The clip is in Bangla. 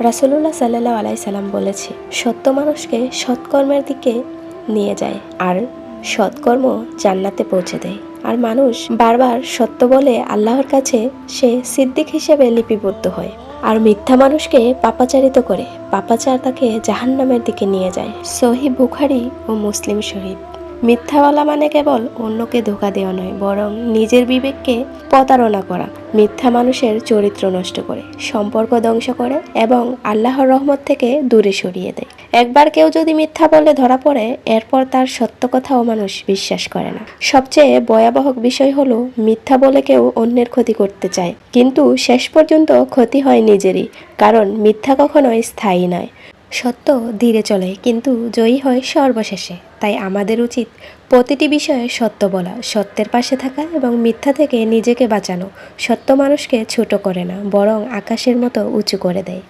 রাসূলুল্লাহ সাল্লাল্লাহু আলাইহি সাল্লাম বলেছে, সত্য মানুষকে সৎকর্মের দিকে নিয়ে যায় আর সৎকর্ম জান্নাতে পৌঁছে দেয়। আর মানুষ বারবার সত্য বলে আল্লাহর কাছে সে সিদ্দিক হিসেবে লিপিবদ্ধ হয়। আর মিথ্যা মানুষকে পাপাচারিত করে, পাপাচার তাকে জাহান্নামের দিকে নিয়ে যায়। সহিহ বুখারী ও মুসলিম শরীফ। মিথ্যাওয়ালা মানে কেবল অন্যকে ধোঁকা দেওয়া নয়, বরং নিজের বিবেককে প্রতারণা করা। মিথ্যা মানুষের চরিত্র নষ্ট করে, সম্পর্ক ধ্বংস করে এবং আল্লাহর রহমত থেকে দূরে সরিয়ে দেয়। একবার কেউ যদি মিথ্যা বলে ধরা পড়ে, এরপর তার সত্য কথাও মানুষ বিশ্বাস করে না। সবচেয়ে ভয়াবহ বিষয় হলো, মিথ্যা বলে কেউ অন্যের ক্ষতি করতে চায়, কিন্তু শেষ পর্যন্ত ক্ষতি হয় নিজেরই, কারণ মিথ্যা কখনোই স্থায়ী নয়। সত্য ধীরে চলে, কিন্তু জয়ী হয় সর্বশেষে। তাই আমাদের উচিত প্রতিটি বিষয়ে সত্য বলা, সত্যের পাশে থাকা এবং মিথ্যা থেকে নিজেকে বাঁচানো। সত্য মানুষকে ছোট করে না, বরং আকাশের মতো উঁচু করে দেয়।